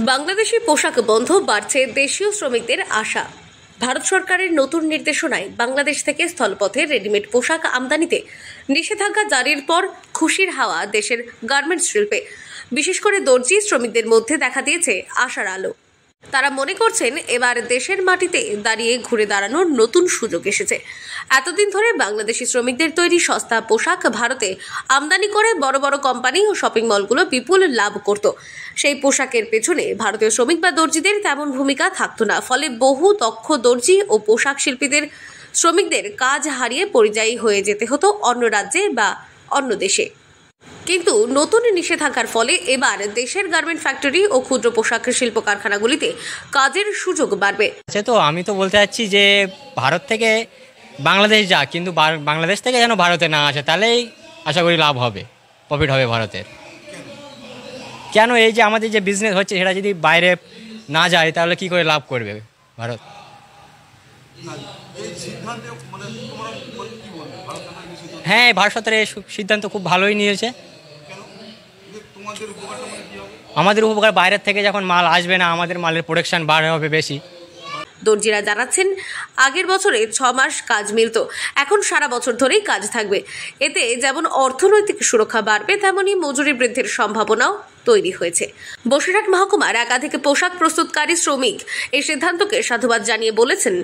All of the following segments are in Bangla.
বাংলাদেশি পোশাক বন্ধ, বাড়ছে দেশীয় শ্রমিকদের আশা। ভারত সরকারের নতুন নির্দেশনায় বাংলাদেশ থেকে স্থলপথে রেডিমেড পোশাক আমদানিতে নিষেধাজ্ঞা জারির পর খুশির হাওয়া দেশের গার্মেন্টস শিল্পে, বিশেষ করে দর্জি শ্রমিকদের মধ্যে দেখা দিয়েছে আশার আলো। তারা মনে করছেন এবার দেশের মাটিতে দাঁড়িয়ে ঘুরে দাঁড়ানোর নতুন সুযোগ এসেছে। এতদিন ধরে বাংলাদেশি শ্রমিকদের তৈরি সস্তা পোশাক ভারতে আমদানি করে বড় বড় কোম্পানি ও শপিং মলগুলো বিপুল লাভ করত। সেই পোশাকের পেছনে ভারতীয় শ্রমিক বা দর্জিদের তেমন ভূমিকা থাকতো না। ফলে বহু দক্ষ দর্জি ও পোশাক শিল্পীদের শ্রমিকদের কাজ হারিয়ে পরিযায়ী হয়ে যেতে হতো অন্য রাজ্যে বা অন্য দেশে। কিন্তু নতুন নিষেধাজ্ঞার ফলে এবার দেশের গার্মেন্ট ফ্যাক্টরি ও ক্ষুদ্র পোশাক শিল্প কারখানাগুলিতে কাজের সুযোগ বাড়বে। তো আমি তো বলতে চাচ্ছি যে ভারত থেকে বাংলাদেশ যাক, কিন্তু বাংলাদেশ থেকে যেন ভারতে না আসে, তাহলেই আশা করি লাভ হবে, প্রফিট হবে ভারতের। কেন এই যে আমাদের যে বিজনেস হচ্ছে সেটা যদি বাইরে না যায় তাহলে কি করে লাভ করবে ভারত? হ্যাঁ, ভারত সরকারের সিদ্ধান্ত খুব ভালোই নিয়েছে। আমাদের উপকার, বাইরের থেকে যখন মাল আসবে না, আমাদের মালের প্রোডাকশন বার হবে বেশি। দর্জিরা জানাচ্ছেন আগের বছরে 6 মাস কাজ মিলত, এখন সারা বছর ধরেই কাজ থাকবে। এতে যেমন অর্থনৈতিক সুরক্ষা বাড়বে, তেমনি মজুরি বৃদ্ধির সম্ভাবনাও তৈরি হয়েছে। বসিরহাট মহকুমার একাধিক পোশাক প্রস্তুতকারী শ্রমিক এই সিদ্ধান্তকে সাধুবাদ জানিয়ে বলেছেন,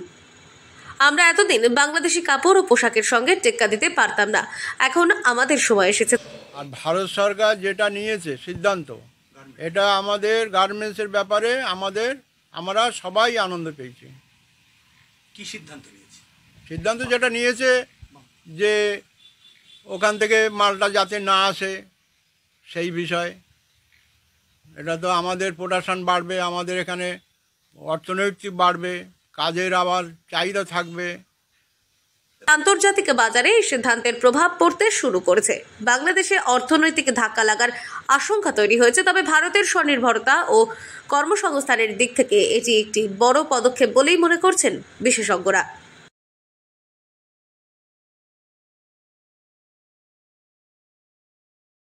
আমরা এতদিন বাংলাদেশি কাপড় ও পোশাকের সঙ্গে টেক্কা দিতে পারতাম না, এখন আমাদের সময় এসেছে। আর ভারত সরকার যেটা নিয়েছে সিদ্ধান্ত, এটা আমাদের গার্মেন্টসের ব্যাপারে আমরা সবাই আনন্দ পেয়েছি। কি সিদ্ধান্ত নিয়েছে? সিদ্ধান্ত যেটা নিয়েছে যে ওখান থেকে মালটা যাতে না আসে সেই বিষয়, এটা তো আমাদের প্রোডাকশন বাড়বে, আমাদের এখানে অর্থনৈতিক বাড়বে, কাজের আবার চাহিদা থাকবে। আন্তর্জাতিক বাজারে এই সিদ্ধান্তের প্রভাব পড়তে শুরু করেছে। বাংলাদেশে অর্থনৈতিক ধাক্কা লাগার আশঙ্কা তৈরি হয়েছে, তবে ভারতের স্বনির্ভরতা ও কর্মসংস্থানের দিক থেকে এটি একটি বড় পদক্ষেপ বলেই মনে করছেন বিশেষজ্ঞরা।